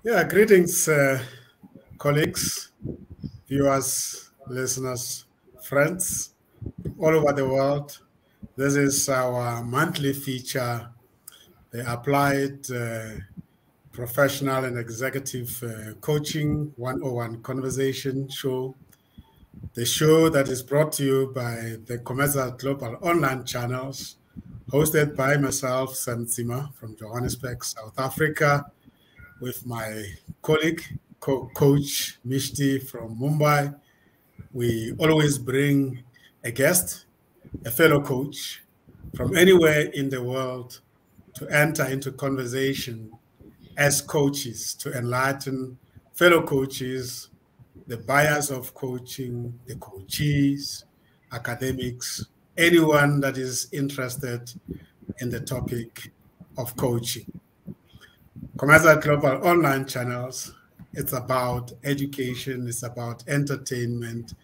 Yeah, greetings, colleagues, viewers, listeners, friends all over the world. This is our monthly feature, the Applied Professional and Executive Coaching 101 Conversation Show, the show that is brought to you by the COMETSA Global Online Channels, hosted by myself, Sam Tsima from Johannesburg, South Africa, with my colleague, Coach Mishti from Mumbai. We always bring a guest, a fellow coach from anywhere in the world to enter into conversation as coaches to enlighten fellow coaches, the buyers of coaching, the coachees, academics, anyone that is interested in the topic of coaching. COMETSA Global Online Channels, it's about education, it's about entertainment,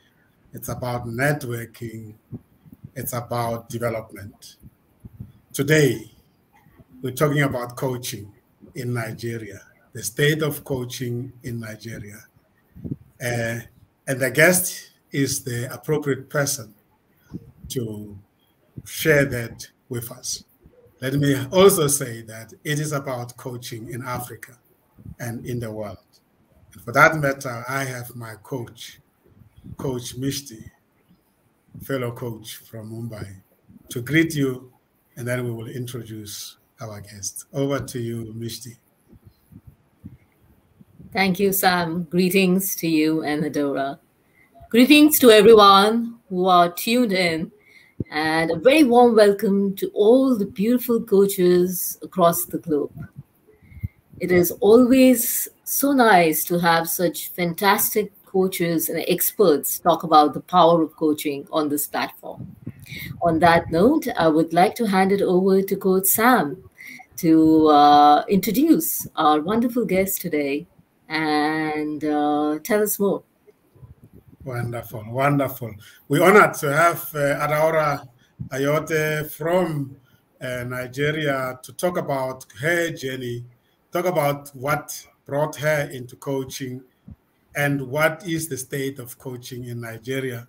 it's about networking, it's about development. Today, we're talking about coaching in Nigeria, the state of coaching in Nigeria. And the guest is the appropriate person to share that with us. Let me also say that it is about coaching in Africa and in the world. And for that matter, I have my coach, Coach Mishti, fellow coach from Mumbai, to greet you, and then we will introduce our guest. Over to you, Mishti. Thank you, Sam. Greetings to you and Adaora. Greetings to everyone who are tuned in, and a very warm welcome to all the beautiful coaches across the globe. It is always so nice to have such fantastic coaches and experts talk about the power of coaching on this platform. On that note, I would like to hand it over to Coach Sam to introduce our wonderful guest today and tell us more. Wonderful, wonderful. We're honored to have Adaora Ayoade from Nigeria to talk about her journey, talk about what brought her into coaching and what is the state of coaching in Nigeria.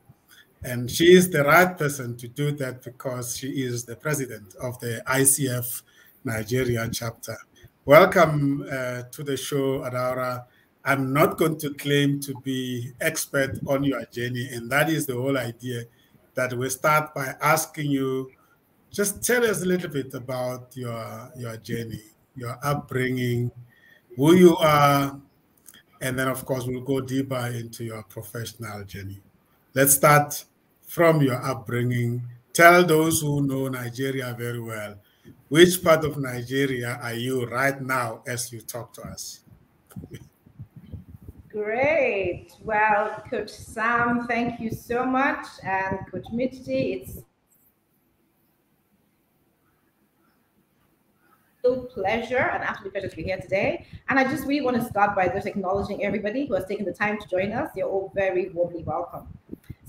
And she is the right person to do that because she is the president of the ICF Nigeria chapter. Welcome to the show, Adaora. I'm not going to claim to be expert on your journey, and that is the whole idea, that we start by asking you, just tell us a little bit about your journey, your upbringing, who you are, and then, of course, we'll go deeper into your professional journey. Let's start from your upbringing. Tell those who know Nigeria very well, which part of Nigeria are you right now as you talk to us? Great. Well, Coach Sam, thank you so much. And Coach Mishti, it's a pleasure, an absolute pleasure to be here today. And I just really want to start by just acknowledging everybody who has taken the time to join us. You're all very warmly welcome.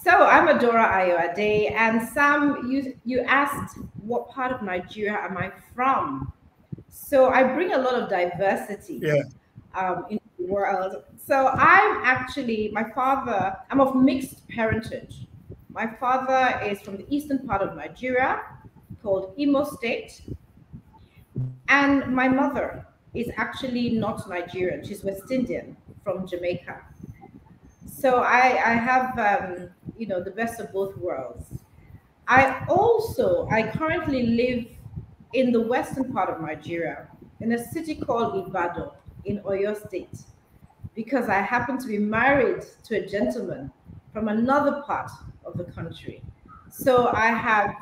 So I'm Adaora Ayoade, and Sam, you asked what part of Nigeria am I from? So I bring a lot of diversity in the world. So I'm of mixed parentage. My father is from the eastern part of Nigeria called Imo State. And my mother is actually not Nigerian. She's West Indian from Jamaica. So I have, the best of both worlds. I currently live in the western part of Nigeria, in a city called Ibadan in Oyo State, because I happen to be married to a gentleman from another part of the country. So I have,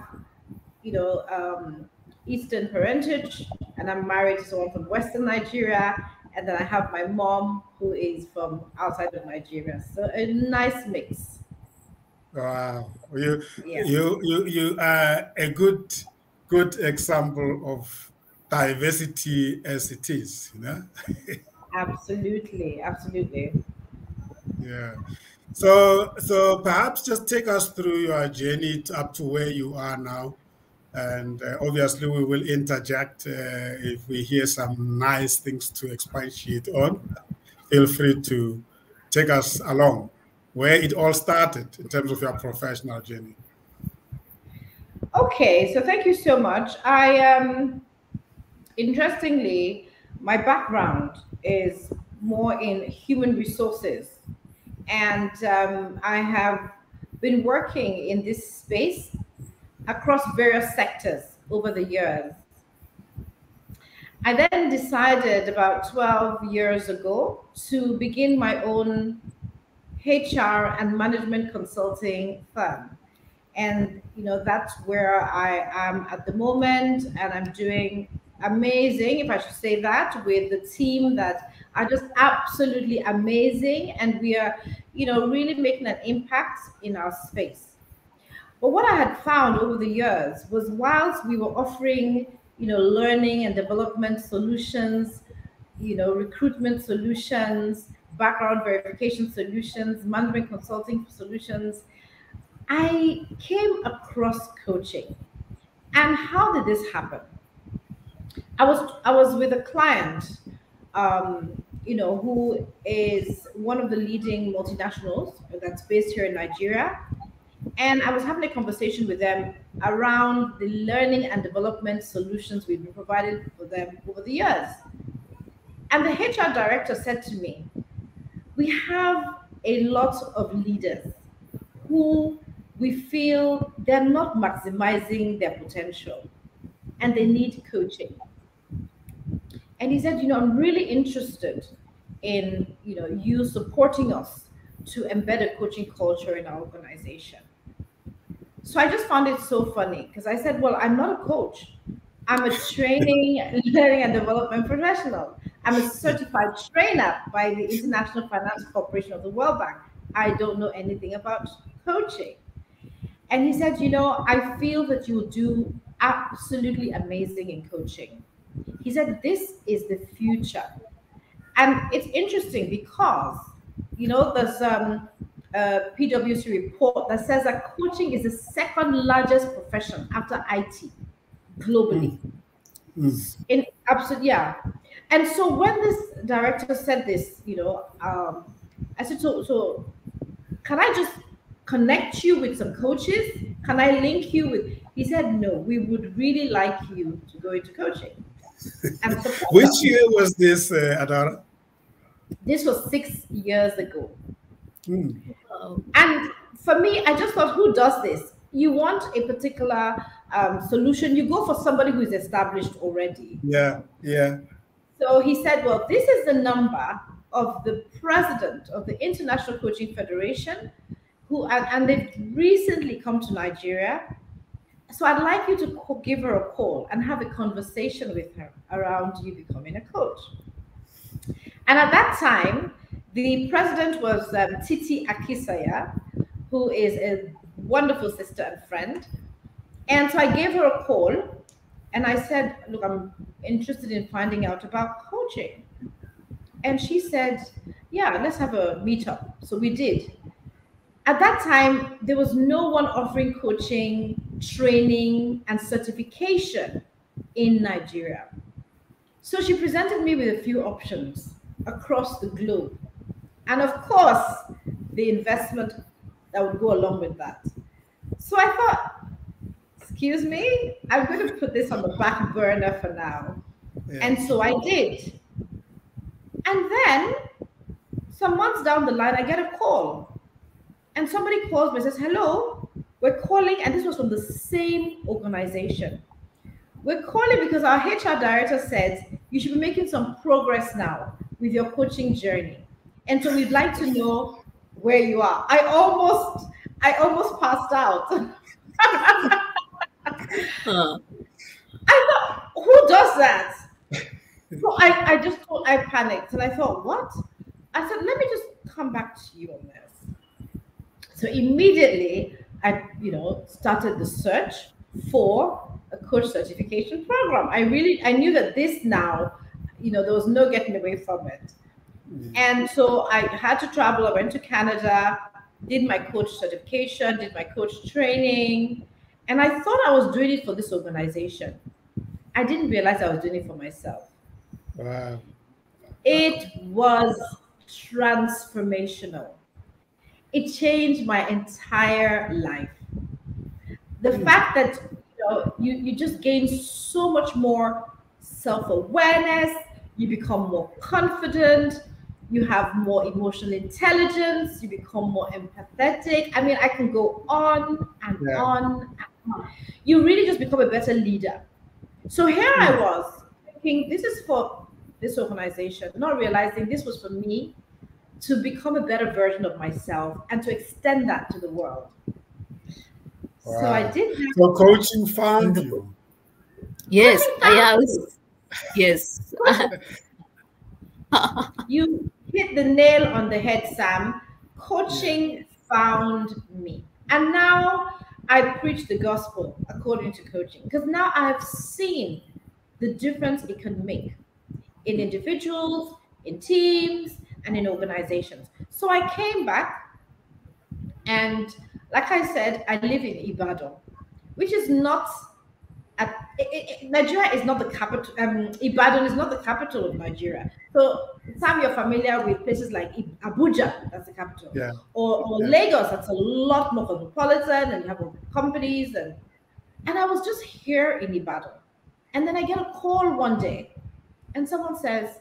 Eastern parentage, and I'm married to someone from Western Nigeria, and then I have my mom who is from outside of Nigeria. So a nice mix. Wow, you are a good example of diversity as it is, Absolutely. Yeah. So perhaps just take us through your journey up to where you are now. And obviously, we will interject if we hear some nice things to expatiate on. Feel free to take us along where it all started in terms of your professional journey. Okay, so thank you so much. Interestingly, my background is more in human resources, and I have been working in this space across various sectors over the years. I then decided about 12 years ago to begin my own HR and management consulting firm. And that's where I am at the moment, and I'm doing amazing, if I should say that, with the team that are just absolutely amazing, and we are really making an impact in our space. But what I had found over the years was, whilst we were offering learning and development solutions, recruitment solutions, background verification solutions, management consulting solutions, I came across coaching. And how did this happen? I was with a client, who is one of the leading multinationals that's based here in Nigeria. And I was having a conversation with them around the learning and development solutions we've been providing for them over the years. And the HR director said to me, we have a lot of leaders who we feel they're not maximizing their potential and they need coaching. And he said, I'm really interested in, you supporting us to embed a coaching culture in our organization. So I just found it so funny because I said, well, I'm not a coach. I'm a training, learning and development professional. I'm a certified trainer by the International Finance Corporation of the World Bank. I don't know anything about coaching. And he said, I feel that you'll do absolutely amazing in coaching. He said, this is the future. And it's interesting because, there's a PwC report that says that coaching is the second largest profession after IT globally. In absolute, yeah. And so when this director said this, I said, so can I just connect you with some coaches? Can I link you with? He said, no, we would really like you to go into coaching. And which year was this, Adaora? This was 6 years ago. And for me, I just thought, who does this? You want a particular solution, you go for somebody who is established already. Yeah. So he said, well, this is the number of the president of the International Coaching Federation, and they've recently come to Nigeria. So I'd like you to give her a call and have a conversation with her around you becoming a coach. And at that time, the president was Titi Akisaya, who is a wonderful sister and friend. And so I gave her a call and I said, look, I'm interested in finding out about coaching. And she said, yeah, let's have a meetup. So we did. At that time, there was no one offering coaching, training, and certification in Nigeria. So she presented me with a few options across the globe. And of course, the investment that would go along with that. So I thought, excuse me, I'm going to put this on the back burner for now. Yeah. And so I did. And then some months down the line, I get a call. And somebody calls me and says, hello, we're calling, and this was from the same organization. We're calling because our HR director said you should be making some progress now with your coaching journey. And so we'd like to know where you are. I almost passed out. I thought, who does that? So I panicked and I thought, what? I said, let me just come back to you on this. So immediately I, started the search for a coach certification program. I knew that this now, there was no getting away from it. And so I had to travel. I went to Canada, did my coach certification, did my coach training. And I thought I was doing it for this organization. I didn't realize I was doing it for myself. Wow. It was transformational. It changed my entire life. The fact that you just gain so much more self-awareness, you become more confident, you have more emotional intelligence, you become more empathetic. I mean, I can go on and on and on. You really just become a better leader. So here I was thinking, this is for this organization, not realizing this was for me to become a better version of myself and to extend that to the world. Wow. So I did that. So coaching found you. Yes, yes. You hit the nail on the head, Sam. Coaching found me. And now I preach the gospel according to coaching, because now I've seen the difference it can make in individuals, in teams, and in organizations. So I came back, and like I said, I live in Ibadan, which is not Nigeria is not the capital. Ibadan is not the capital of Nigeria. So Sam, you're familiar with places like Abuja, that's the capital, or Lagos, that's a lot more cosmopolitan, and you have companies, and I was just here in Ibadan, and then I get a call one day, and someone says,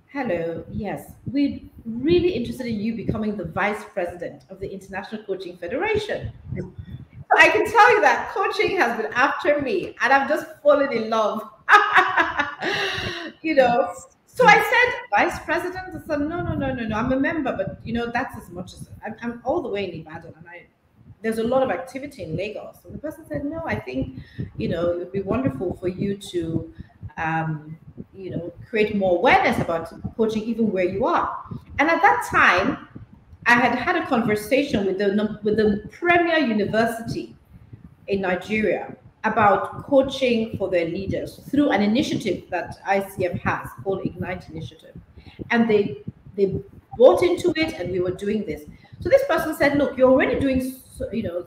"Hello, yes, we're really interested in you becoming the vice president of the International Coaching Federation." I can tell you that coaching has been after me, and I've just fallen in love. So I said, vice president? I said, no. I'm a member, but that's as much as I'm all the way in Ibadan, and there's a lot of activity in Lagos. And the person said, no, I think, it would be wonderful for you to, create more awareness about coaching even where you are. And at that time, I had a conversation with the premier university in Nigeria about coaching for their leaders through an initiative that ICF has called Ignite Initiative. And they bought into it, and we were doing this. So this person said, look, you're already doing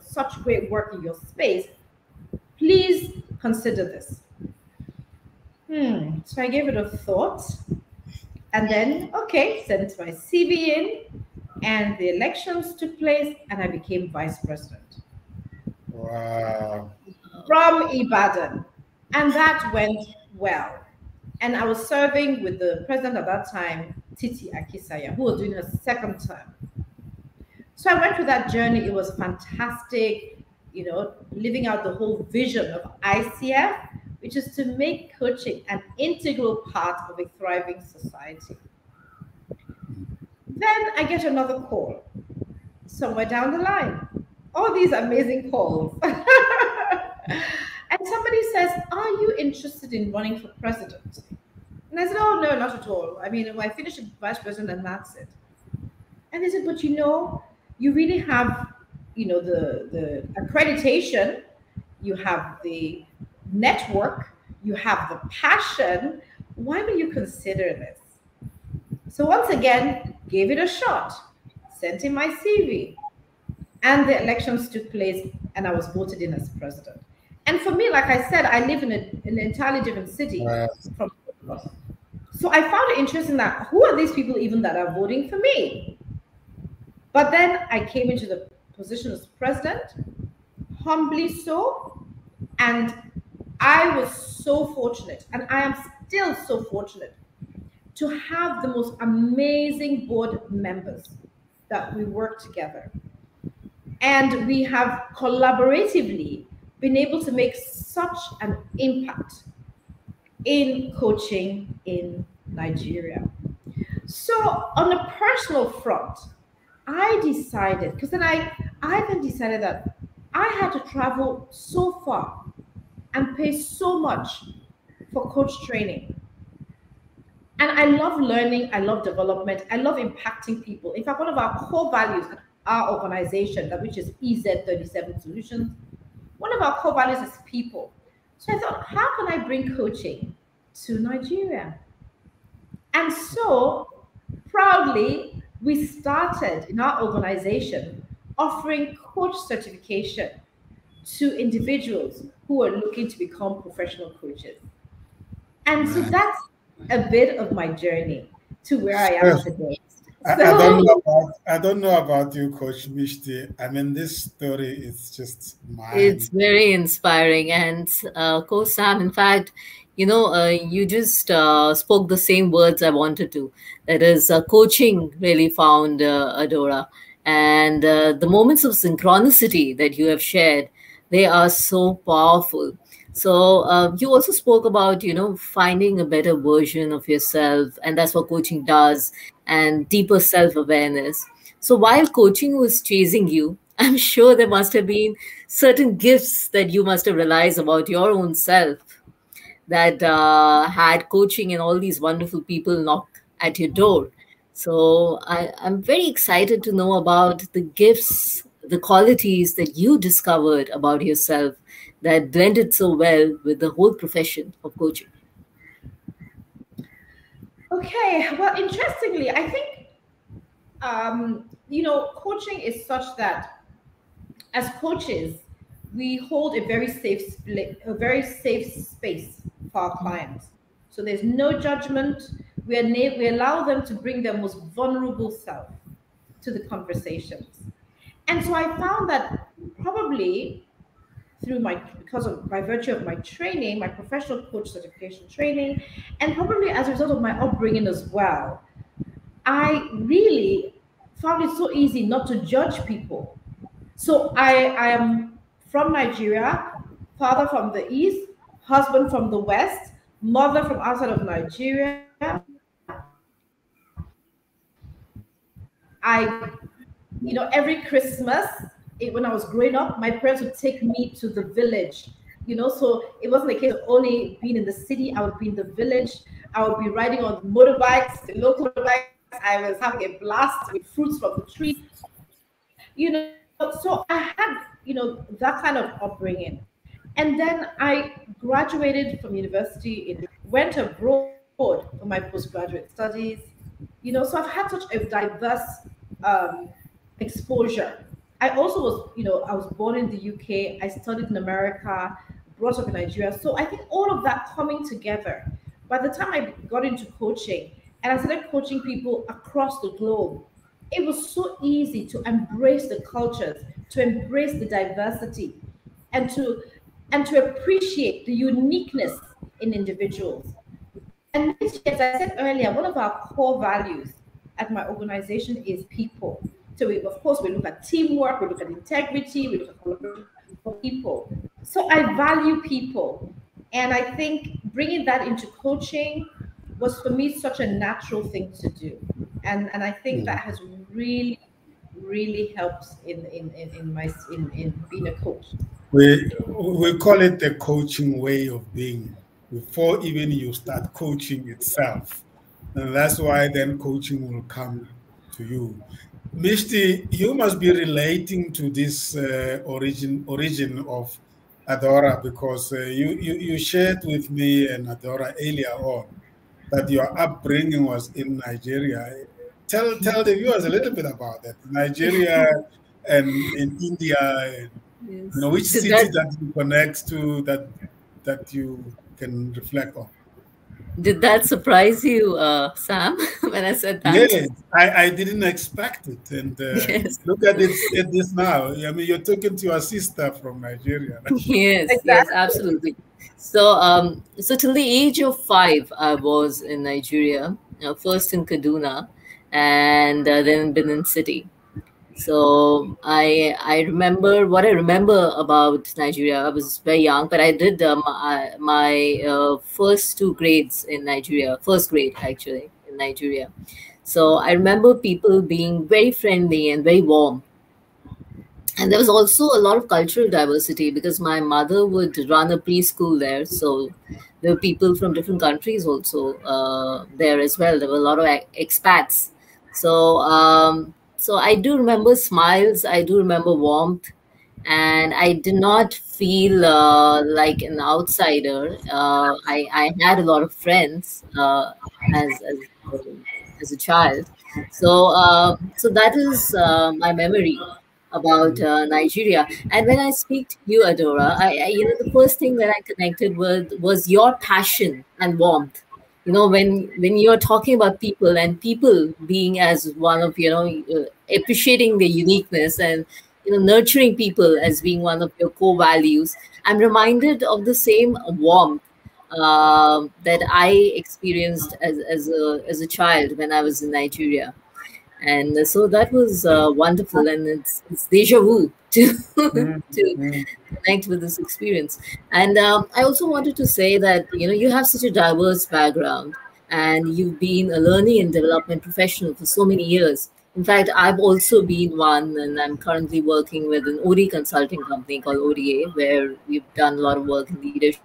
such great work in your space. Please consider this. So I gave it a thought, and then, sent my CV in, and the elections took place, and I became vice president. Wow. From Ibadan. And that went well. And I was serving with the president at that time, Titi Akisaya, who was doing her second term. So I went through that journey. It was fantastic, living out the whole vision of ICF, which is to make coaching an integral part of a thriving society. Then I get another call somewhere down the line. All these amazing calls. And somebody says, are you interested in running for president? And I said, oh, no, not at all. I mean, I finished as vice president and that's it. And they said, but you really have, the accreditation, you have the network, you have the passion. Why will you consider this? So once again, gave it a shot, sent in my CV, and the elections took place, and I was voted in as president. And for me, like I said, I live in an entirely different city from. So I found it interesting that who are these people even that are voting for me? But then I came into the position as president, humbly so, and I was so fortunate, and I am still so fortunate to have the most amazing board members that we work together. And we have collaboratively been able to make such an impact in coaching in Nigeria. So on a personal front, I decided, because then I then decided that I had to travel so far and pay so much for coach training. And I love learning, I love development, I love impacting people. In fact, one of our core values at our organization, which is EZ37 Solutions, one of our core values is people. So I thought, how can I bring coaching to Nigeria? And so proudly, we started in our organization offering coach certification to individuals who are looking to become professional coaches. And so that's a bit of my journey to where I am today. I don't know about you, Coach Mishti. I mean, this story is just mine. It's very inspiring. And Coach Sam, in fact, you just spoke the same words I wanted to. That is, coaching really found Adaora. And the moments of synchronicity that you have shared, they are so powerful. So you also spoke about, finding a better version of yourself. And that's what coaching does, and deeper self-awareness. So while coaching was chasing you, I'm sure there must have been certain gifts that you must have realized about your own self that had coaching and all these wonderful people knock at your door. So I'm very excited to know about the gifts, the qualities that you discovered about yourself that blended so well with the whole profession of coaching. Okay, well, interestingly, I think, coaching is such that as coaches, we hold a very safe space for our clients. So there's no judgment. We allow them to bring their most vulnerable self to the conversations. And so I found that probably by virtue of my training, my professional coach certification training, and probably as a result of my upbringing as well, I really found it so easy not to judge people. So I am from Nigeria, father from the East, husband from the West, mother from outside of Nigeria. Every Christmas, when I was growing up, my parents would take me to the village, so it wasn't a case of only being in the city. I would be in the village. I would be riding on motorbikes, the local motorbikes. I was having a blast with fruits from the tree, so I had, that kind of upbringing. And then I graduated from university and went abroad for my postgraduate studies, so I've had such a diverse exposure. I also was, I was born in the UK, I studied in America, brought up in Nigeria. So I think all of that coming together, by the time I got into coaching and I started coaching people across the globe, it was so easy to embrace the cultures, to embrace the diversity, and to appreciate the uniqueness in individuals. And as I said earlier, one of our core values at my organization is people. So of course, we look at teamwork, we look at integrity, we look at collaboration for people. So I value people. And I think bringing that into coaching was for me such a natural thing to do. And I think that has really, really helped in being a coach. We call it the coaching way of being before even you start coaching itself. And that's why then coaching will come to you. Mishti, you must be relating to this origin of Adaora, because you shared with me and Adaora earlier on that your upbringing was in Nigeria. Tell the viewers a little bit about that. Nigeria and in India, and, yes. Which city that you connect to that you can reflect on. Did that surprise you, Sam, when I said that? Yes, I didn't expect it. And yes. Look at this now. I mean, you're talking to your sister from Nigeria. Yes, exactly. Yes, absolutely. So, so till the age of 5, I was in Nigeria, first in Kaduna, and then in Benin City. So I remember what I remember about Nigeria. I was very young, but I did my first 2 grades in Nigeria, first grade actually in Nigeria. So I remember people being very friendly and very warm. And there was also a lot of cultural diversity because my mother would run a preschool there. So there were people from different countries also there as well. There were a lot of expats. So so I do remember smiles, I do remember warmth, and I did not feel like an outsider. I had a lot of friends as a child. So so that is my memory about Nigeria. And when I speak to you, Adaora, the first thing that I connected with was your passion and warmth. When you're talking about people and people being as one of, appreciating their uniqueness and, nurturing people as being one of your core values, I'm reminded of the same warmth that I experienced as a child when I was in Nigeria. And so that was wonderful, and it's deja vu to to connect with this experience. And I also wanted to say that you have such a diverse background, and you've been a learning and development professional for so many years. In fact, I've also been one, and I'm currently working with an OD consulting company called ODA, where we've done a lot of work in leadership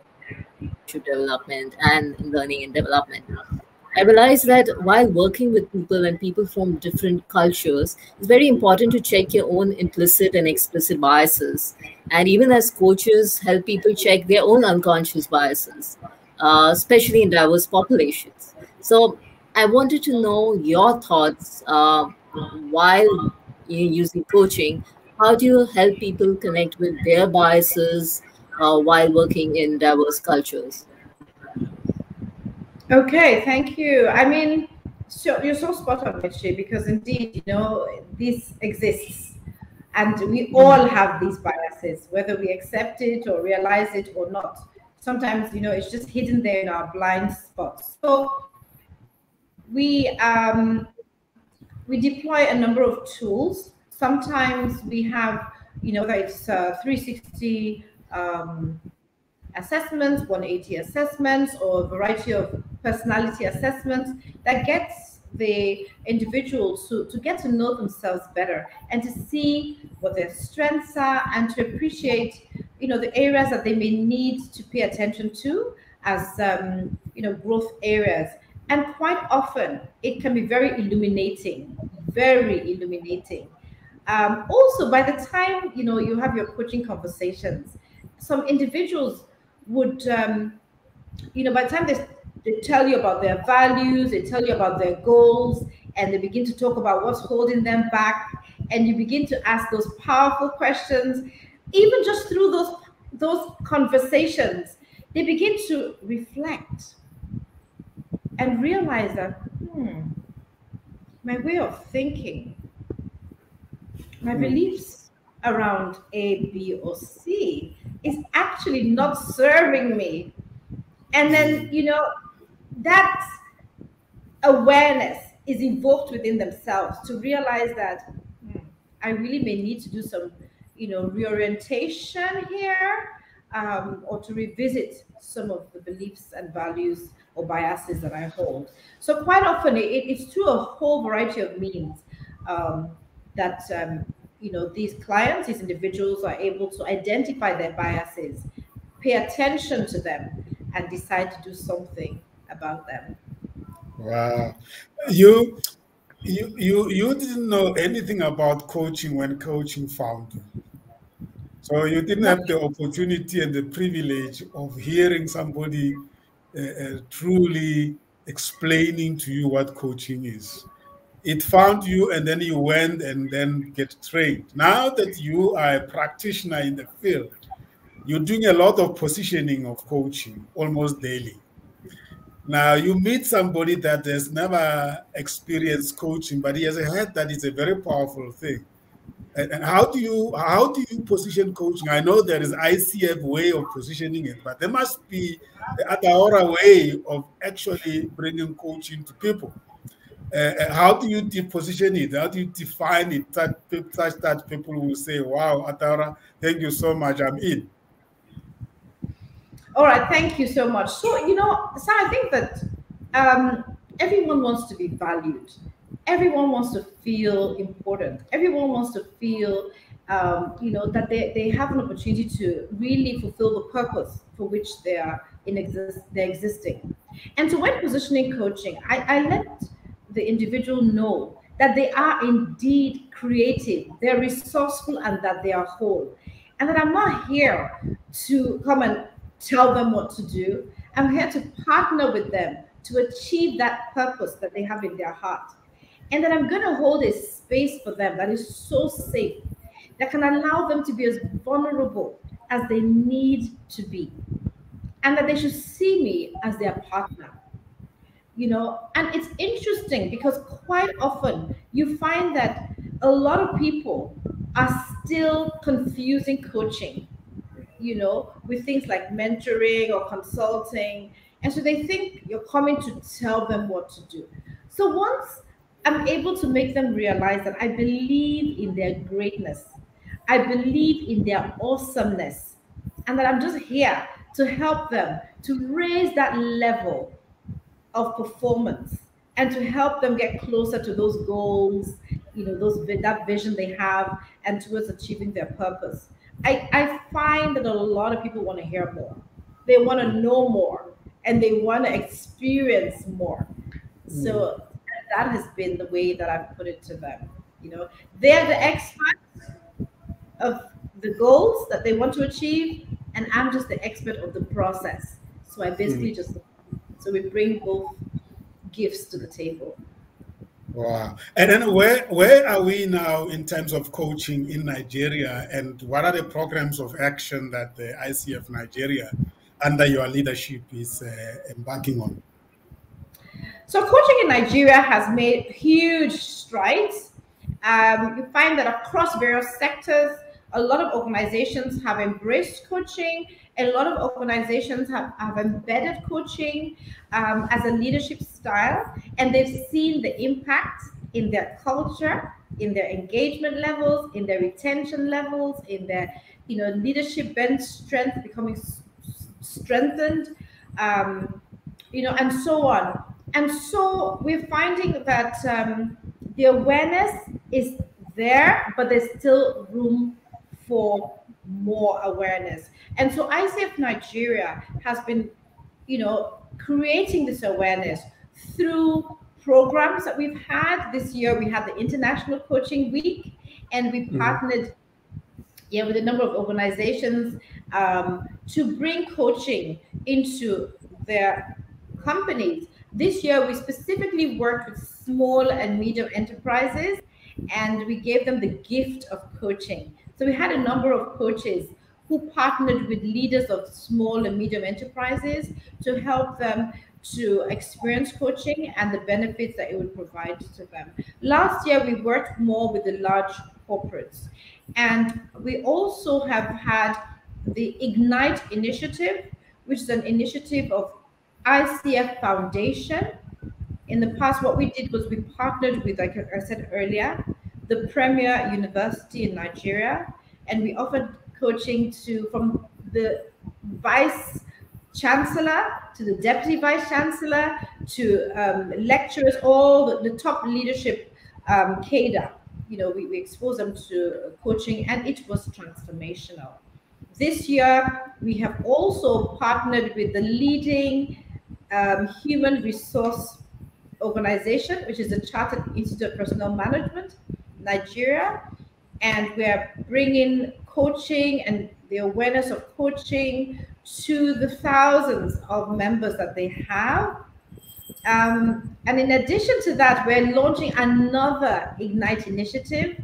development and in learning and development. I realized that while working with people and people from different cultures, it's very important to check your own implicit and explicit biases. And even as coaches, help people check their own unconscious biases, especially in diverse populations. So I wanted to know your thoughts while using coaching. How do you help people connect with their biases while working in diverse cultures? Okay, thank you. I mean, so you're so spot on, Michi, because indeed, this exists. And we all have these biases, whether we accept it or realize it or not. Sometimes, it's just hidden there in our blind spots. So we deploy a number of tools. Sometimes we have, whether it's 360 assessments, 180 assessments, or a variety of personality assessments that gets the individuals to get to know themselves better and to see what their strengths are and to appreciate, the areas that they may need to pay attention to as, growth areas. And quite often it can be very illuminating, very illuminating. Also, by the time, you have your coaching conversations, some individuals would, by the time they tell you about their values, they tell you about their goals, and they begin to talk about what's holding them back, and you begin to ask those powerful questions, even just through those conversations, they begin to reflect and realize that, my way of thinking, my beliefs around A, B, or C is actually not serving me. And then, that awareness is evoked within themselves to realize that I really may need to do some, reorientation here, or to revisit some of the beliefs and values or biases that I hold. So quite often it's through a whole variety of means that these clients, these individuals are able to identify their biases, pay attention to them, and decide to do something about them. Wow. You didn't know anything about coaching when coaching found you. So you didn't have the opportunity and the privilege of hearing somebody truly explaining to you what coaching is. It found you, and then you went and then get trained. Now that you are a practitioner in the field, you're doing a lot of positioning of coaching almost daily. Now you meet somebody that has never experienced coaching, but he has heard that it's a very powerful thing. And how do you position coaching? I know there is ICF way of positioning it, but there must be the Adaora way of actually bringing coaching to people. How do you position it? How do you define it such that people will say, wow, Adaora, thank you so much, I'm in. All right, thank you so much. So, so I think that everyone wants to be valued. Everyone wants to feel important. Everyone wants to feel, that they have an opportunity to really fulfill the purpose for which they're existing. And so when positioning coaching, I let the individual know that they are indeed creative, they're resourceful, and that they are whole. And that I'm not here to come and tell them what to do. I'm here to partner with them to achieve that purpose that they have in their heart. And that I'm going to hold a space for them that is so safe, that can allow them to be as vulnerable as they need to be, and that they should see me as their partner. And it's interesting because quite often you find that a lot of people are still confusing coaching, with things like mentoring or consulting. And so they think you're coming to tell them what to do. So once I'm able to make them realize that I believe in their greatness, I believe in their awesomeness, and that I'm just here to help them to raise that level of performance and to help them get closer to those goals, that vision they have, and towards achieving their purpose. I find that a lot of people want to hear more. They want to know more, and they want to experience more. So that has been the way that I've put it to them. They're the experts of the goals that they want to achieve, and I'm just the expert of the process. So I basically so we bring both gifts to the table. Wow. And then where are we now in terms of coaching in Nigeria, and what are the programs of action that the ICF Nigeria under your leadership is embarking on? So coaching in Nigeria has made huge strides. You find that across various sectors, a lot of organizations have embraced coaching. A lot of organizations have embedded coaching as a leadership style, and they've seen the impact in their culture, in their engagement levels, in their retention levels, in their leadership bench strength becoming strengthened, and so on. And so we're finding that the awareness is there, but there's still room for more awareness. And so ICF Nigeria has been, creating this awareness through programs that we've had. This year we had the International Coaching Week, and we partnered with a number of organizations to bring coaching into their companies. This year we specifically worked with small and medium enterprises, and we gave them the gift of coaching. So we had a number of coaches who partnered with leaders of small and medium enterprises to help them to experience coaching and the benefits that it would provide to them. Last year, we worked more with the large corporates. And we also have had the Ignite initiative, which is an initiative of ICF Foundation. In the past, what we did was we partnered with, like I said earlier, the premier university in Nigeria, and we offered coaching from the vice chancellor to the deputy vice chancellor to lecturers, all the top leadership cadre. We exposed them to coaching, and it was transformational. This year, we have also partnered with the leading human resource organization, which is the Chartered Institute of Personnel Management, Nigeria, and we're bringing coaching and the awareness of coaching to the thousands of members that they have. And in addition to that, we're launching another Ignite initiative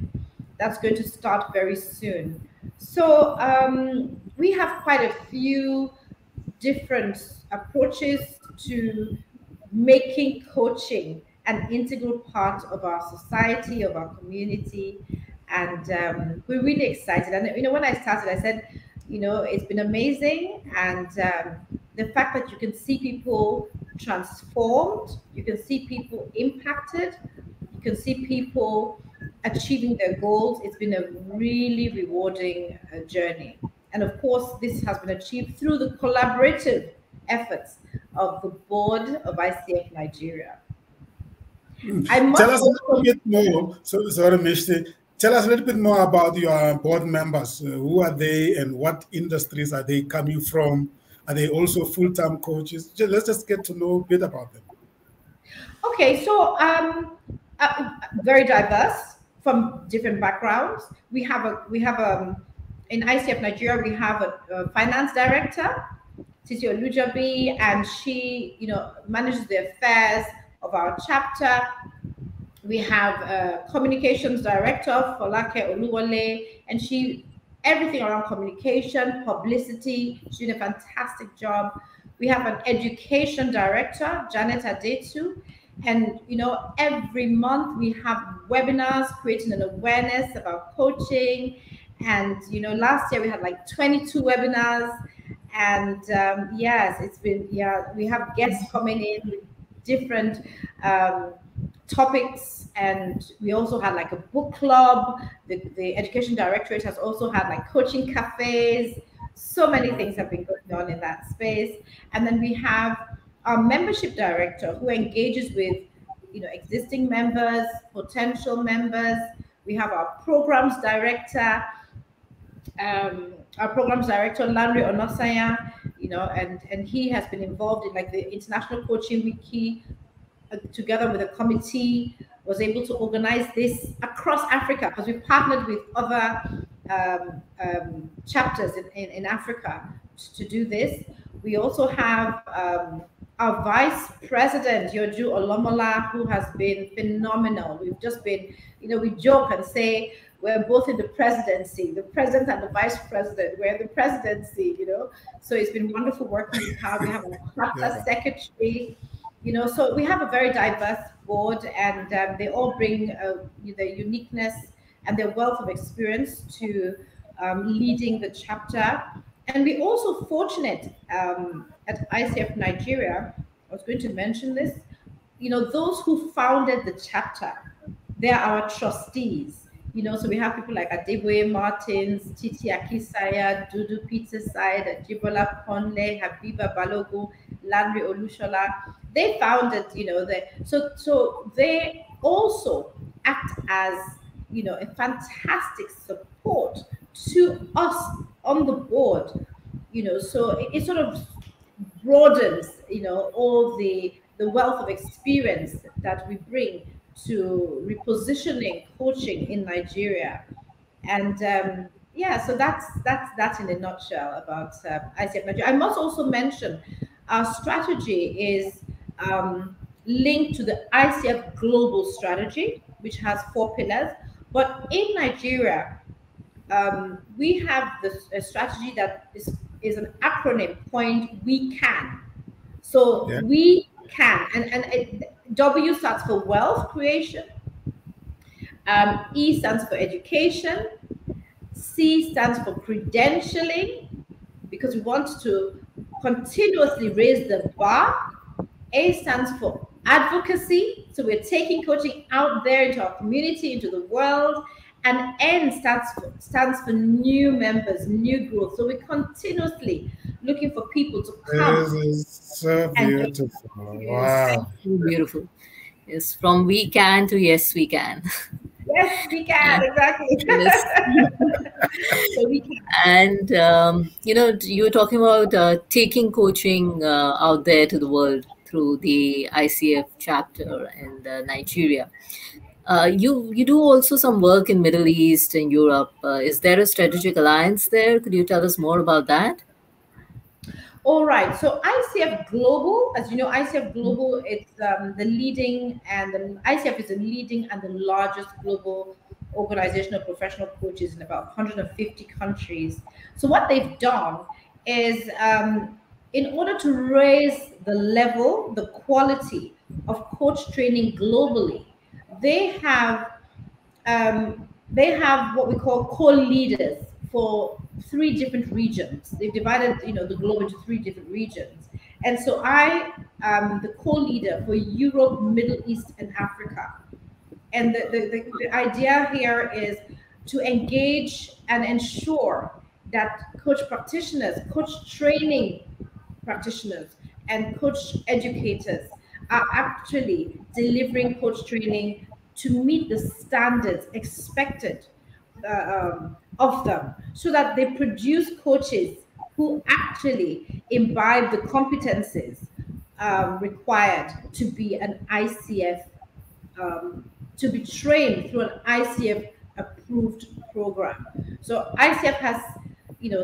that's going to start very soon. So we have quite a few different approaches to making coaching an integral part of our society, of our community. And we're really excited. And, when I started, I said, it's been amazing. And the fact that you can see people transformed, you can see people impacted, you can see people achieving their goals. It's been a really rewarding journey. And of course, this has been achieved through the collaborative efforts of the board of ICF Nigeria. Tell us a little bit more. Sorry, Mishti. Tell us a little bit more about your board members. Who are they, and what industries are they coming from? Are they also full-time coaches? Let's just get to know a bit about them. Okay, so very diverse from different backgrounds. We have in ICF Nigeria, we have a finance director, Titi Olujabi, and she, manages the affairs of our chapter. We have a communications director, Folake Oluwole, and everything around communication, publicity. She's doing a fantastic job. We have an education director, Janet Adetu, and every month we have webinars creating an awareness about coaching. And last year we had like 22 webinars, and yes, it's been, we have guests coming in with different topics, and we also had like a book club. The education directorate has also had like coaching cafes. So many things have been going on in that space. And then we have our membership director, who engages with existing members, potential members. We have our programs director, Landry Onosanya, and he has been involved in like the International Coaching Wiki, together with a committee, was able to organize this across Africa, because we've partnered with other chapters in Africa to do this. We also have our vice president, Yoju Olomola, who has been phenomenal. We've just been, we joke and say we're both in the presidency, the president and the vice president. We're in the presidency, So it's been wonderful working with her. We have a chapter secretary, so we have a very diverse board, and they all bring their uniqueness and their wealth of experience to leading the chapter. And we're also fortunate at ICF Nigeria, I was going to mention this, those who founded the chapter, they are our trustees. So we have people like Adeboye Martins, Titi Akisaya, Dudu Peter Side, Jibola Ponle, Habiba Balogun, Landry Olushola. They founded, so they also act as, a fantastic support to us on the board, so it sort of broadens, all the wealth of experience that we bring to repositioning coaching in Nigeria. And so that's in a nutshell about ICF Nigeria. I must also mention our strategy is linked to the ICF Global Strategy, which has 4 pillars. But in Nigeria, we have a strategy that is an acronym point, We Can. So we can, and W stands for wealth creation, E stands for education, C stands for credentialing, because we want to continuously raise the bar. A stands for advocacy, so we're taking coaching out there into our community, into the world. And N stands for new members, new growth. So we're continuously looking for people to come. This is so beautiful. Wow. Beautiful. Yes, from we can to yes, we can. Yes, we can, exactly. Yes. So we can. And, you were talking about taking coaching out there to the world through the ICF chapter in Nigeria. You do also some work in Middle East and Europe. Is there a strategic alliance there? Could you tell us more about that? All right. So ICF Global, as you know, ICF Global, it's the leading, and ICF is the leading and the largest global organization of professional coaches in about 150 countries. So what they've done is, in order to raise the level, the quality of coach training globally, they have what we call co-leaders for 3 different regions. They've divided, the globe into 3 different regions. And so I am the co-leader for Europe, Middle East, and Africa. And the idea here is to engage and ensure that coach practitioners, coach training practitioners, and coach educators are actually delivering coach training to meet the standards expected of them, so that they produce coaches who actually imbibe the competencies required to be an ICF, to be trained through an ICF approved program. So ICF has,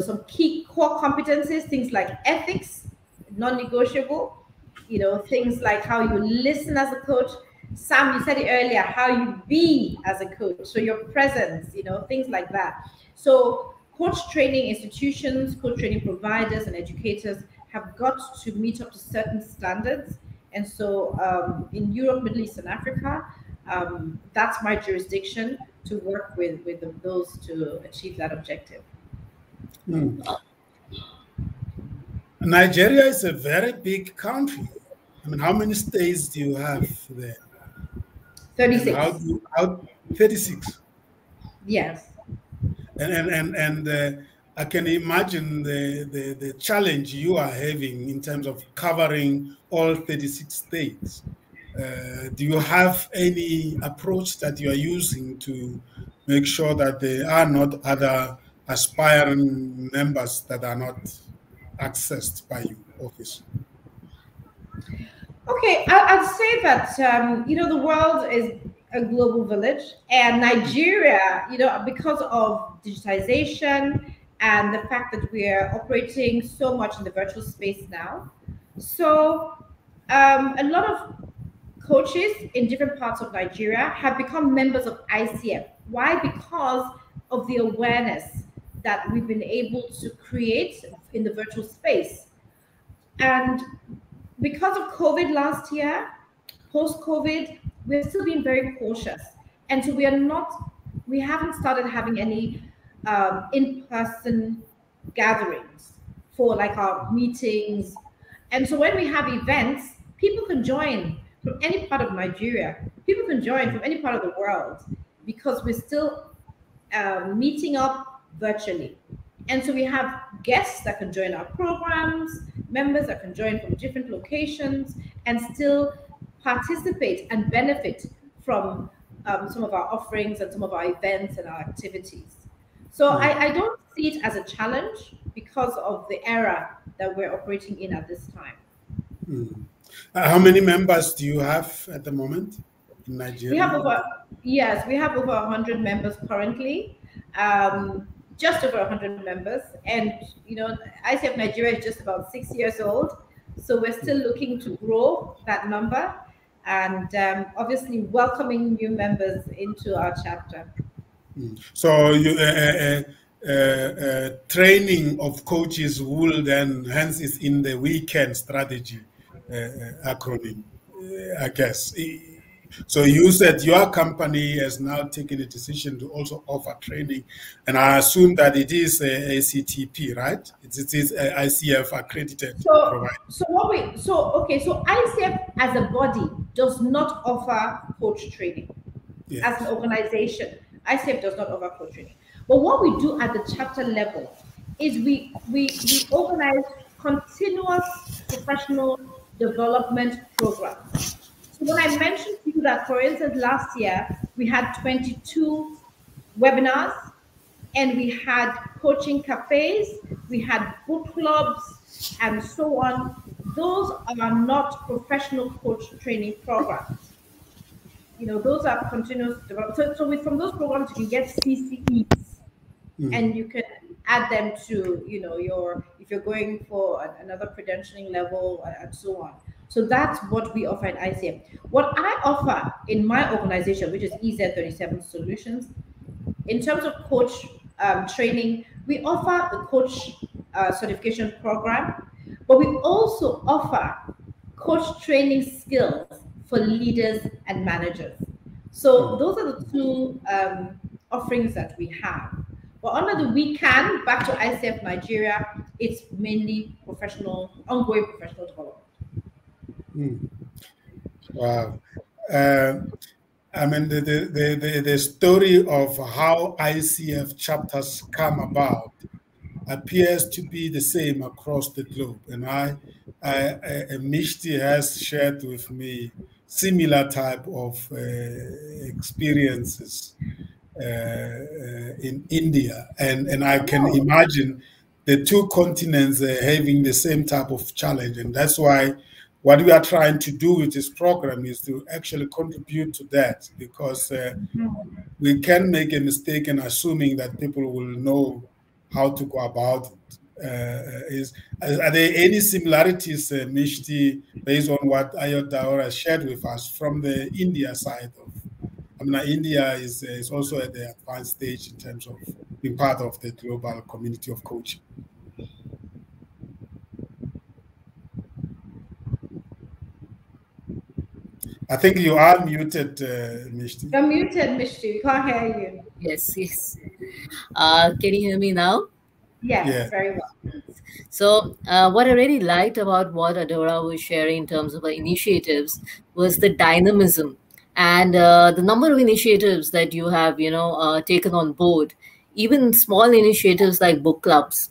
some key core competencies, things like ethics, non-negotiable, things like how you listen as a coach, Sam, you said it earlier, how you be as a coach. So your presence, you know, things like that. So coach training institutions, coach training providers and educators have got to meet up to certain standards. And so in Europe, Middle East and Africa, that's my jurisdiction to work with those to achieve that objective. Nigeria is a very big country. I mean, how many states do you have there? 36. How 36? Yes. And I can imagine the challenge you are having in terms of covering all 36 states. Do you have any approach that you are using to make sure that there are not other aspiring members that are not accessed by your office? Okay, I'd say that, you know, the world is a global village, and Nigeria, you know, because of digitization and the fact that we are operating so much in the virtual space now. So a lot of coaches in different parts of Nigeria have become members of ICF. Why? Because of the awareness that we've been able to create in the virtual space. And because of COVID last year, post-COVID, we're still being very cautious. And so we haven't started having any in-person gatherings for like our meetings. And so when we have events, people can join from any part of Nigeria. People can join from any part of the world because we're still meeting up virtually. And so we have guests that can join our programs, members that can join from different locations and still participate and benefit from some of our offerings and some of our events and our activities. So I don't see it as a challenge because of the era that we're operating in at this time. How many members do you have at the moment in Nigeria? We have over 100 members currently. Just over 100 members, and you know, ICF Nigeria is just about 6 years old, so we're still looking to grow that number, and obviously welcoming new members into our chapter. So you training of coaches will then hence is in the weekend strategy acronym, I guess. So you said your company has now taken a decision to also offer training, and I assume that it is a CTP, right? It is a ICF accredited provider. So ICF as a body does not offer coach training. Yes. As an organization, ICF does not offer coach training. But what we do at the chapter level is we organize continuous professional development programs. When I mentioned to you that, for instance, last year we had 22 webinars and we had coaching cafes, we had book clubs, and so on. Those are not professional coach training programs. You know, those are continuous development. So from those programs, you can get CCEs, and you can add them to, you know, if you're going for another credentialing level and so on. So that's what we offer in ICF. What I offer in my organization, which is EZ37 Solutions, in terms of coach training, we offer the coach certification program, but we also offer coach training skills for leaders and managers. So those are the two offerings that we have. But under the weekend, back to ICF Nigeria, it's mainly ongoing professional development. Wow. I mean, the story of how ICF chapters come about appears to be the same across the globe. And Mishti has shared with me similar type of experiences in India. And I can imagine the two continents having the same type of challenge. And that's why what we are trying to do with this program is to actually contribute to that, because we can make a mistake in assuming that people will know how to go about it. Are there any similarities, Mishti, based on what Ayoade shared with us from the India side of? I mean, India is also at the advanced stage in terms of being part of the global community of coaching. I think you are muted, Mishti. You're muted, Mishti. We can't hear you. Yes, yes. Can you hear me now? Yes, Yeah. very well. So what I really liked about what Adaora was sharing in terms of her initiatives was the dynamism and the number of initiatives that you have, taken on board, even small initiatives like book clubs.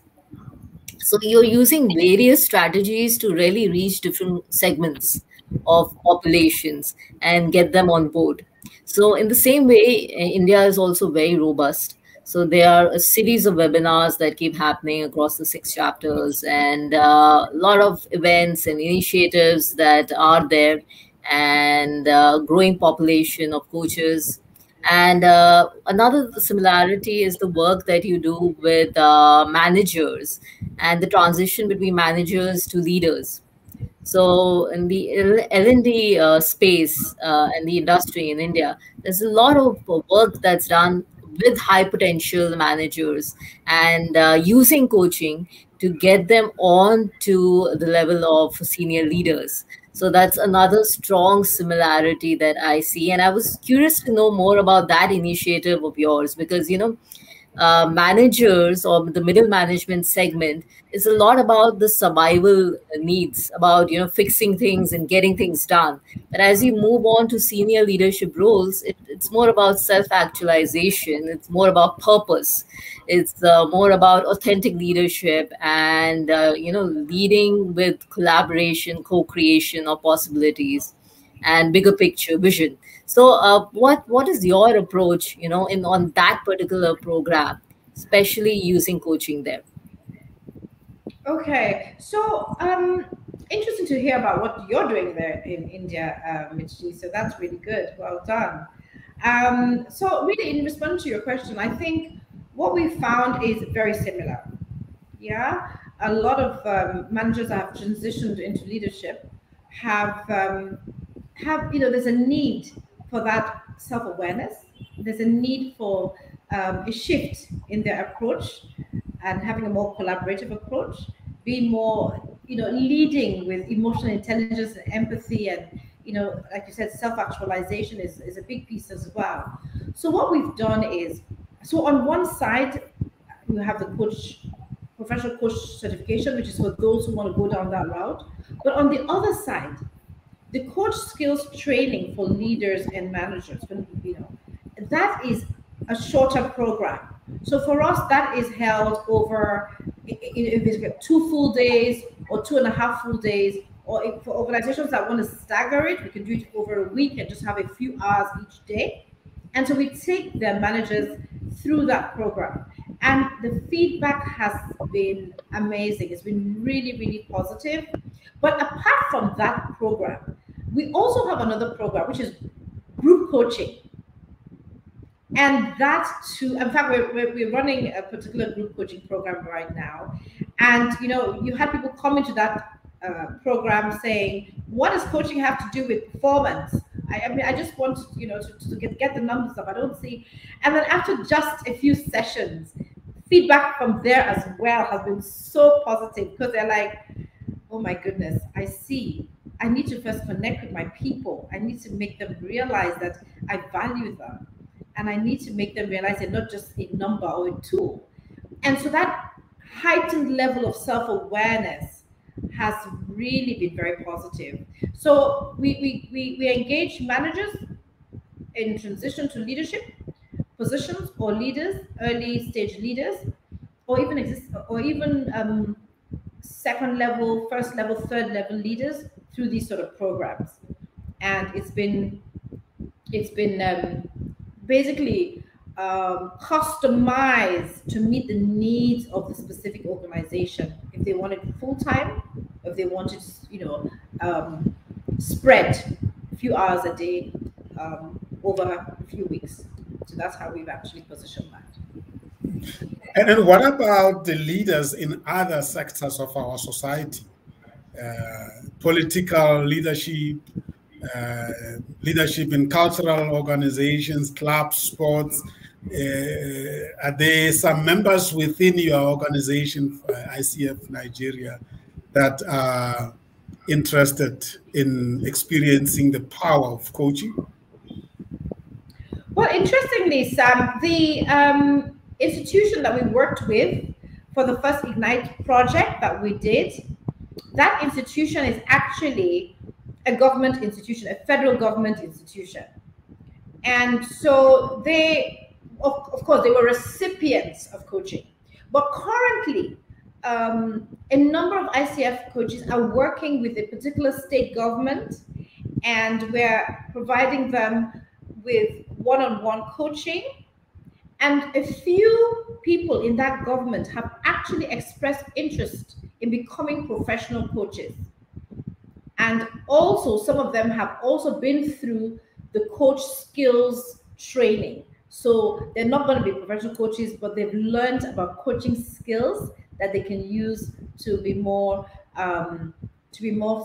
So you're using various strategies to really reach different segments of populations and get them on board. So in the same way, India is also very robust. So there are a series of webinars that keep happening across the 6 chapters, and a lot of events and initiatives that are there, and growing population of coaches. And another similarity is the work that you do with managers and the transition between managers to leaders. So in the L&D space and the industry in India, there's a lot of work that's done with high potential managers and using coaching to get them on to the level of senior leaders. So that's another strong similarity that I see. And I was curious to know more about that initiative of yours because, managers or the middle management segment is a lot about the survival needs, about fixing things and getting things done. But as you move on to senior leadership roles, it's more about self-actualization. It's more about purpose. It's more about authentic leadership and leading with collaboration, co-creation of possibilities, and bigger picture vision. So, what is your approach, on that particular program, especially using coaching there? Okay, so interesting to hear about what you're doing there in India, Michi. So that's really good. Well done. So really, in response to your question, I think what we found is very similar. Yeah, a lot of managers that have transitioned into leadership have there's a need for that self-awareness. There's a need for a shift in their approach and having a more collaborative approach, be more, leading with emotional intelligence and empathy, and like you said, self-actualization is a big piece as well. So what we've done is, so on one side, you have the professional coach certification, which is for those who want to go down that route. But on the other side, the coach skills training for leaders and managers, that is a shorter program. So for us, that is held over, if it's 2 full days or 2.5 full days, or for organizations that want to stagger it, we can do it over a week and just have a few hours each day. And so we take the managers through that program. And the feedback has been amazing. It's been really, really positive. But apart from that program, we also have another program, which is group coaching. And that too, in fact, we're running a particular group coaching program right now. And, you had people come into that program saying, what does coaching have to do with performance? I mean, I just want, to get the numbers up. I don't see. And then after just a few sessions, feedback from there as well has been so positive, because they're like, oh my goodness, I see. I need to first connect with my people. I need to make them realize that I value them. And I need to make them realize they're not just a number or a tool. And so that heightened level of self-awareness has really been very positive. So we engage managers in transition to leadership positions, or leaders, early stage leaders, or even second level, first level, third level leaders through these sort of programs. And it's been basically customized to meet the needs of the specific organization. If they want it full-time, if they want it, spread a few hours a day over a few weeks. So that's how we've actually positioned that. And then what about the leaders in other sectors of our society? Political leadership, leadership in cultural organizations, clubs, sports. Are there some members within your organization, ICF Nigeria, that are interested in experiencing the power of coaching? Well, interestingly, Sam, the institution that we worked with for the first Ignite project that we did, that institution is actually a government institution, a federal government institution. And so they, of course, they were recipients of coaching. But currently, a number of ICF coaches are working with a particular state government, and we're providing them with one-on-one coaching. And a few people in that government have actually expressed interest in becoming professional coaches. And also, some of them have also been through the coach skills training. So they're not going to be professional coaches, but they've learned about coaching skills that they can use to be more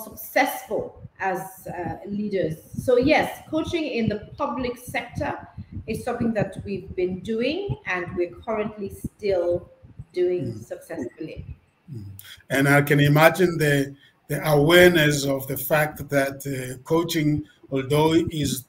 successful as leaders. So yes, coaching in the public sector is something that we've been doing, and we're currently still doing successfully. And I can imagine the awareness of the fact that coaching, although is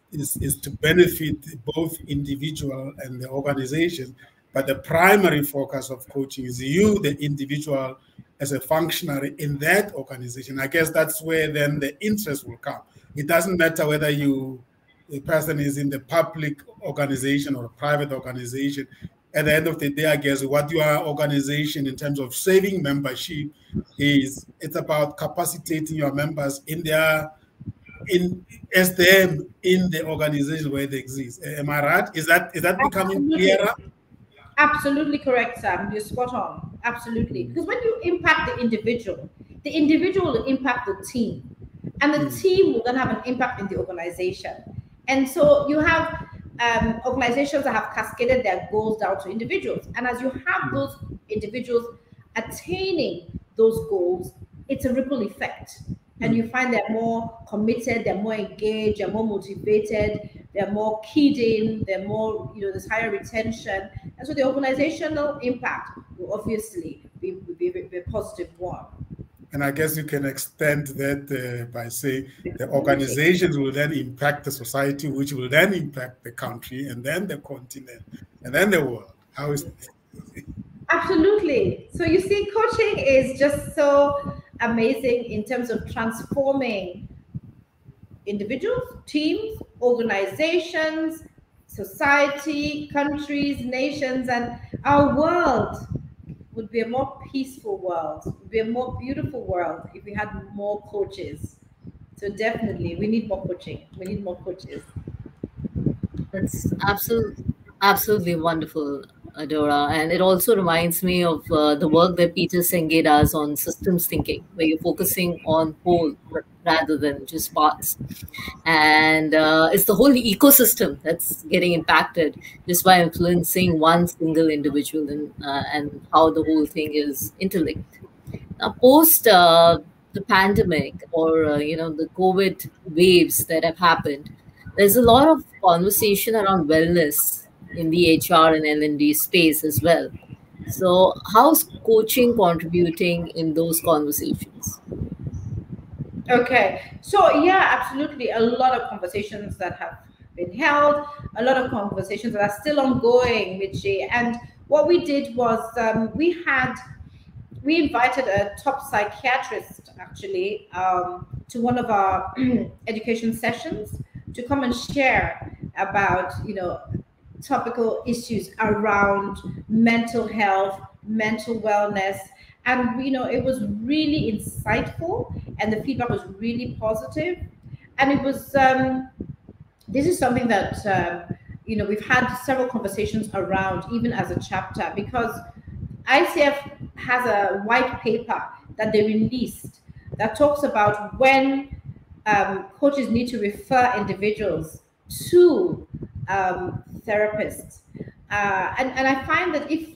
to benefit both individual and the organization, but the primary focus of coaching is you, the individual, as a functionary in that organization. I guess that's where then the interest will come. It doesn't matter whether a person is in the public organization or a private organization. At the end of the day, I guess what your organization in terms of saving membership is, it's about capacitating your members in the organization where they exist. Am I right? Is that becoming clearer? Absolutely correct, Sam. You're spot on. Absolutely. Because when you impact the individual will impact the team, and the team will then have an impact in the organization. And so you have organizations that have cascaded their goals down to individuals. And as you have those individuals attaining those goals, it's a ripple effect. And you find they're more committed, they're more engaged, they're more motivated, they're more keyed in, they're more, there's higher retention. And so the organizational impact will obviously be a positive one. And I guess you can extend that by saying the organizations will then impact the society, which will then impact the country, and then the continent, and then the world. How is it? Absolutely. So you see, coaching is just so amazing in terms of transforming individuals, teams, organizations, society, countries, nations, and our world would be a more peaceful world, would be a more beautiful world if we had more coaches. So definitely, we need more coaching. We need more coaches. That's absolutely wonderful, Adaora. And it also reminds me of the work that Peter Senge does on systems thinking, where you're focusing on whole rather than just parts. And it's the whole ecosystem that's getting impacted just by influencing one single individual and how the whole thing is interlinked. Now, post the pandemic or the COVID waves that have happened, there's a lot of conversation around wellness in the HR and L&D space as well. So how's coaching contributing in those conversations? Okay, so yeah, absolutely. A lot of conversations that have been held, a lot of conversations that are still ongoing, Michi. And what we did was we invited a top psychiatrist actually to one of our education sessions to come and share about, topical issues around mental health, mental wellness. And, it was really insightful and the feedback was really positive. And it was, this is something that, we've had several conversations around even as a chapter, because ICF has a white paper that they released that talks about when coaches need to refer individuals to therapists. And I find that if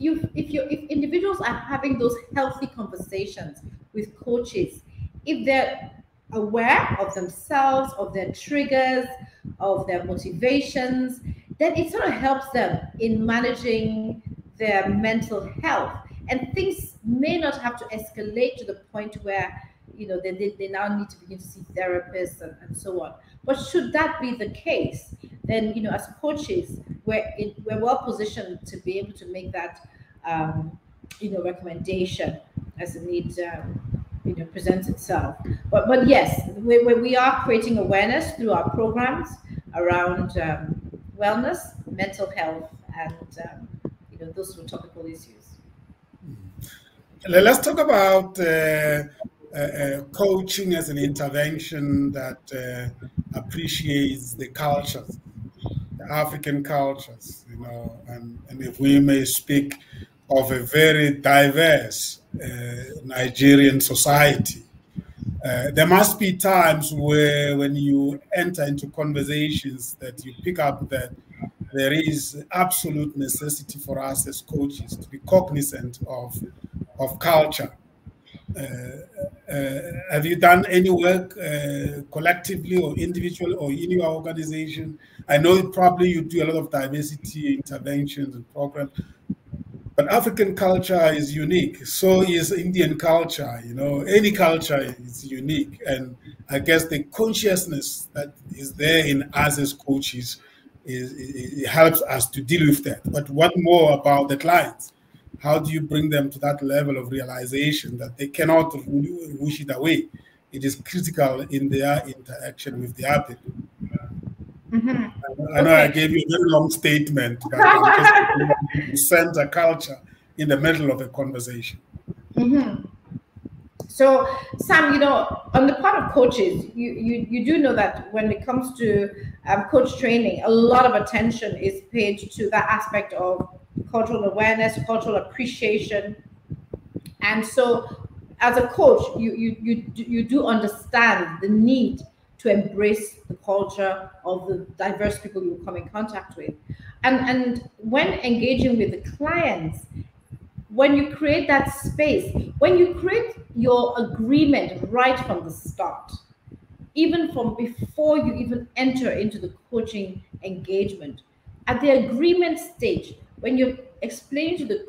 individuals are having those healthy conversations with coaches, if they're aware of themselves, of their triggers, of their motivations, then it sort of helps them in managing their mental health. And things may not have to escalate to the point where, you know, they now need to begin to see therapists and so on. But should that be the case, then, you know, as coaches, we're well positioned to be able to make that, you know, recommendation as the need, you know, presents itself. But yes, we are creating awareness through our programs around wellness, mental health, and you know, those sort of topical issues. Let's talk about coaching as an intervention that appreciates the cultures, the African cultures, you know, and if we may speak of a very diverse Nigerian society. There must be times where when you enter into conversations that you pick up that there is absolute necessity for us as coaches to be cognizant of culture. Have you done any work collectively or individually or in your organization? I know probably you do a lot of diversity interventions and programs, but African culture is unique. So is Indian culture. You know, any culture is unique, and I guess the consciousness that is there in us as coaches it helps us to deal with that. But what more about the clients? How do you bring them to that level of realization that they cannot wish it away? It is critical in their interaction with the other people. I know I gave you a very long statement, but you center culture in the middle of a conversation. So, Sam, you know, on the part of coaches, you do know that when it comes to coach training, a lot of attention is paid to that aspect of cultural awareness, cultural appreciation. And so as a coach, you do understand the need to embrace the culture of the diverse people you come in contact with. And when engaging with the clients, when you create that space, when you create your agreement right from the start, even from before you even enter into the coaching engagement, at the agreement stage, when you're explaining to the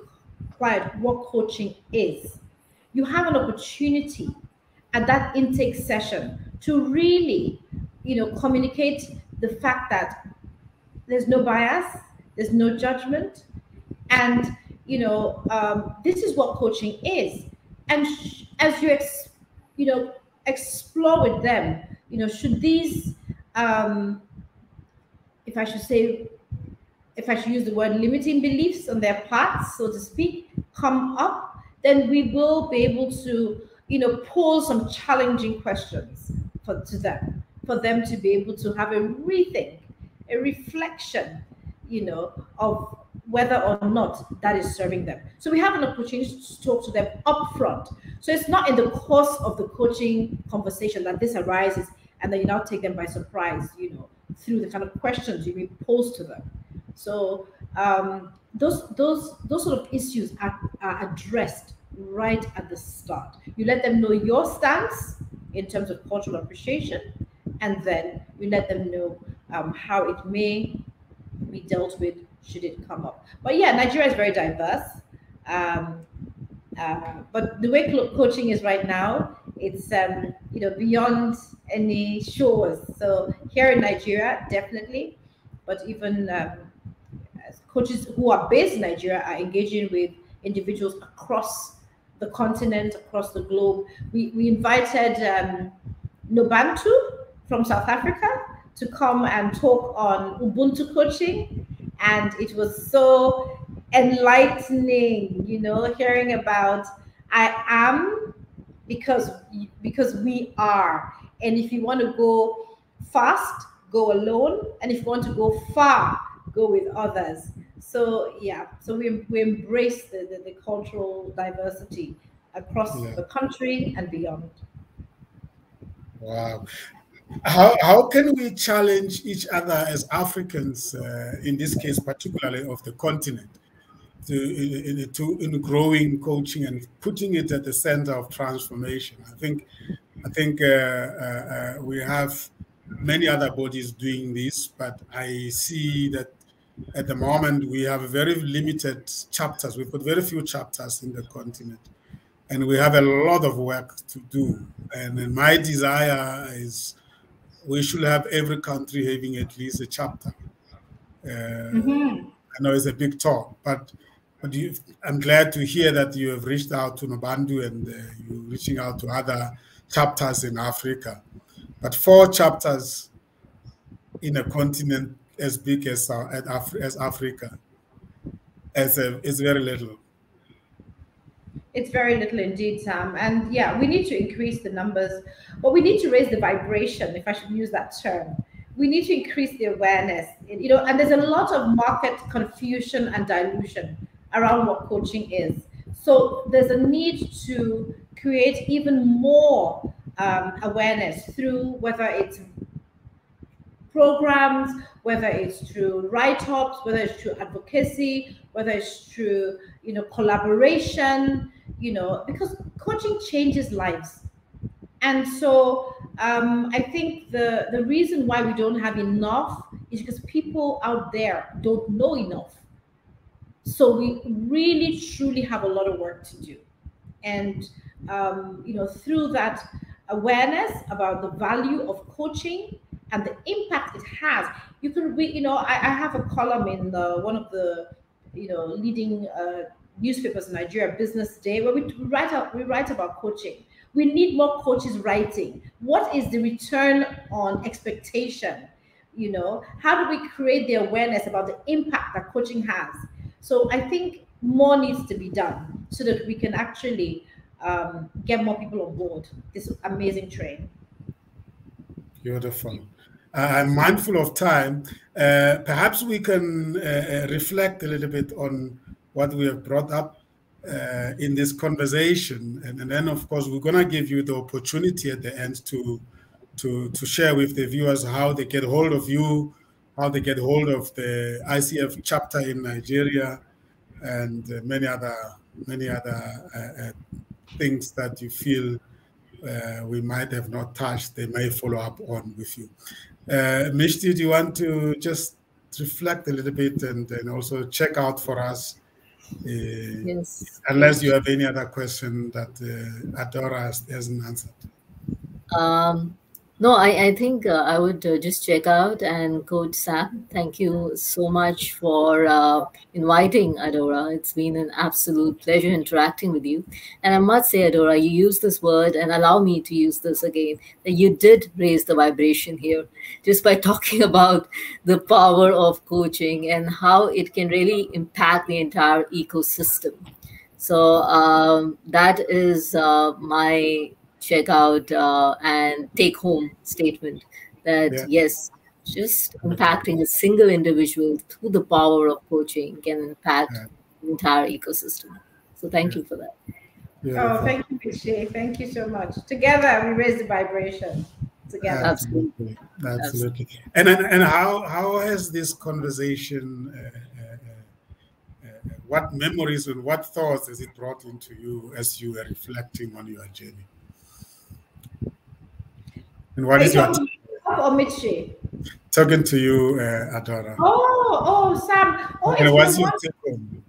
client what coaching is, you have an opportunity at that intake session to really, you know, communicate the fact that there's no bias, there's no judgment, and you know, this is what coaching is. And as you you know, explore with them, you know, should these if I should use the word limiting beliefs on their parts, so to speak, come up, then we will be able to, you know, pose some challenging questions to them, for them to be able to have a rethink, a reflection, you know, of whether or not that is serving them. So we have an opportunity to talk to them upfront. So it's not in the course of the coaching conversation that this arises, and then you now take them by surprise, you know, through the kind of questions you may pose to them. So those sort of issues are addressed right at the start. You let them know your stance in terms of cultural appreciation, and then you let them know how it may be dealt with should it come up. But yeah, Nigeria is very diverse. But the way coaching is right now, it's you know, beyond any shores. So here in Nigeria, definitely, but even coaches who are based in Nigeria are engaging with individuals across the continent, across the globe. We invited Nobantu from South Africa to come and talk on Ubuntu coaching, and it was so enlightening, you know, hearing about I am because we are, and if you want to go fast, go alone, and if you want to go far, go with others. So yeah, so we embrace the cultural diversity across the country and beyond. Wow. how can we challenge each other as Africans, in this case, particularly of the continent, in growing coaching and putting it at the center of transformation? I think we have many other bodies doing this, but I see that at the moment we have very limited chapters. We've got very few chapters in the continent, and we have a lot of work to do. And my desire is we should have every country having at least a chapter. I know it's a big talk, but I'm glad to hear that you have reached out to Nobandu and you're reaching out to other chapters in Africa. But 4 chapters in a continent as big as Africa is very little. It's very little indeed, Sam. And yeah, we need to increase the numbers, but we need to raise the vibration, if I should use that term. We need to increase the awareness, and there's a lot of market confusion and dilution around what coaching is. So there's a need to create even more awareness through whether it's programs, whether it's through write-ups, whether it's through advocacy, whether it's through collaboration, because coaching changes lives. And so I think the reason why we don't have enough is because people out there don't know enough. So we really truly have a lot of work to do. And through that awareness about the value of coaching and the impact it has, you can read, I have a column in one of the leading newspapers in Nigeria, Business Day, where we write about coaching. We need more coaches writing. What is the return on expectation? How do we create the awareness about the impact that coaching has? So I think more needs to be done so that we can actually get more people on board this amazing train. Beautiful. I'm mindful of time. Perhaps we can reflect a little bit on what we have brought up in this conversation, and then of course we're going to give you the opportunity at the end to share with the viewers how they get hold of you, how they get hold of the ICF chapter in Nigeria, and many other things that you feel we might have not touched. They may follow up on with you. Mishti, do you want to just reflect a little bit and also check out for us? Yes. Unless you have any other question that Adaora hasn't answered. No, I think I would just check out. And Coach Sam, thank you so much for inviting Adaora. It's been an absolute pleasure interacting with you. And I must say, Adaora, you used this word, and allow me to use this again, that you did raise the vibration here just by talking about the power of coaching and how it can really impact the entire ecosystem. So that is my check out and take home statement that yes, just impacting a single individual through the power of coaching can impact the entire ecosystem. So thank you for that. Oh, thank you, Michi. Thank you so much. Together we raise the vibration. Together. Absolutely. And how has this conversation what memories and what thoughts has it brought into you as you were reflecting on your journey? And what is your or Michi? Talking to you, Adaora. Sam. And what's your take home?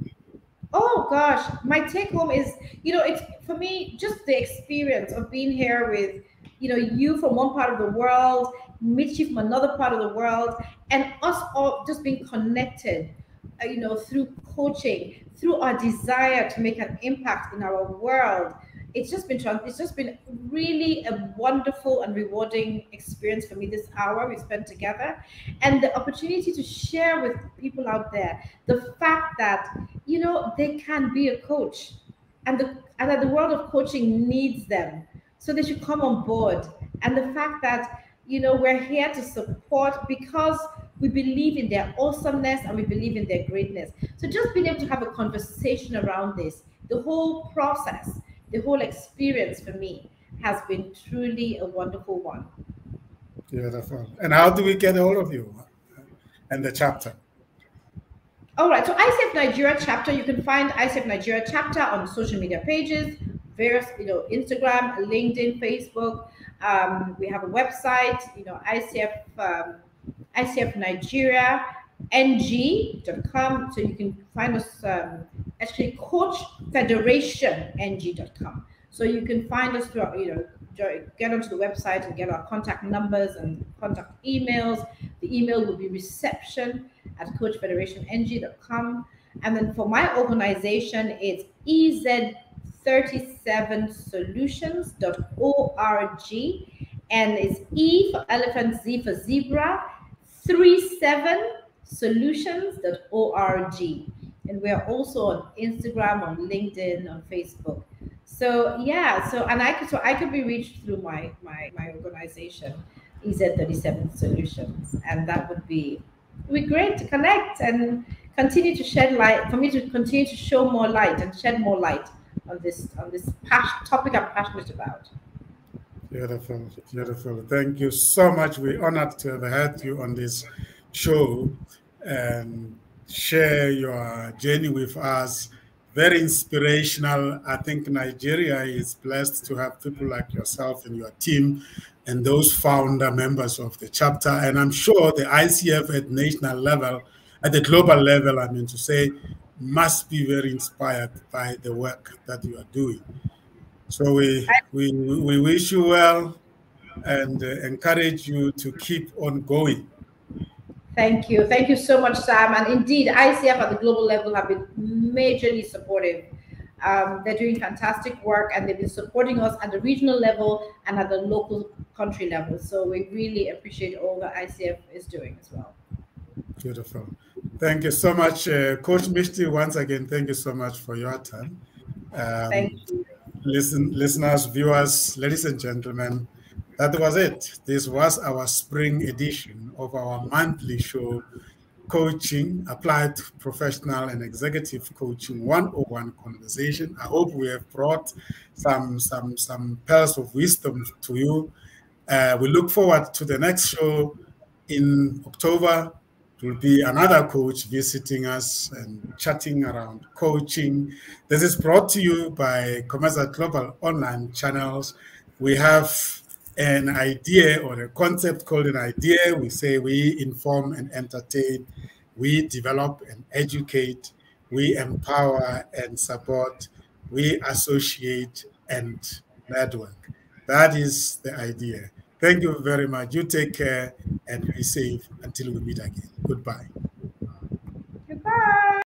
Oh gosh, my take home is, it's for me just the experience of being here with, you from one part of the world, Michi from another part of the world, and us all just being connected, through coaching, through our desire to make an impact in our world. It's just been really a wonderful and rewarding experience for me this hour we spent together, and the opportunity to share with people out there the fact that they can be a coach, and that the world of coaching needs them, so they should come on board. And the fact that we're here to support because we believe in their awesomeness and we believe in their greatness. So just being able to have a conversation around this, the whole process, the whole experience for me has been truly a wonderful one. Beautiful. And how do we get hold of you and the chapter? All right, so ICF Nigeria chapter, you can find ICF Nigeria chapter on social media pages, various, Instagram, LinkedIn, Facebook. We have a website, ICF Nigeria ng.com. So you can find us actually Coach Federation ng.com. So you can find us through, get onto the website and get our contact numbers and contact emails. The email will be reception@coachfederationng.com. And then for my organization, it's ez37solutions.org. And it's E for elephant, Z for zebra, 37solutions.org. And we are also on Instagram, on LinkedIn, on Facebook. So yeah, I could be reached through my organization, EZ37 Solutions, and that would be great to connect and continue to shed light, for me to continue to show more light and shed more light on this topic I'm passionate about. Beautiful, beautiful. Thank you so much. We're honored to have had you on this show and share your journey with us. Very inspirational. I think Nigeria is blessed to have people like yourself and your team and those founder members of the chapter. And I'm sure the ICF at national level, at the global level, I mean to say, must be very inspired by the work that you are doing. So we wish you well and encourage you to keep on going. Thank you. Thank you so much, Sam. And indeed, ICF at the global level have been majorly supportive. They're doing fantastic work, and they've been supporting us at the regional level and at the local country level. So we really appreciate all that ICF is doing as well. Beautiful. Thank you so much, Coach Mishti. Once again, thank you so much for your time. Thank you. Listeners, viewers, ladies and gentlemen, that was it. This was our spring edition of our monthly show, Coaching, Applied Professional and Executive Coaching 101 Conversation. I hope we have brought some pearls of wisdom to you. We look forward to the next show in October. It will be another coach visiting us and chatting around coaching. This is brought to you by COMETSA Global Online Channels. We have an idea or a concept called an idea. We say we inform and entertain, we develop and educate, we empower and support, we associate and network. That is the idea. Thank you very much. You take care and be safe until we meet again. Goodbye.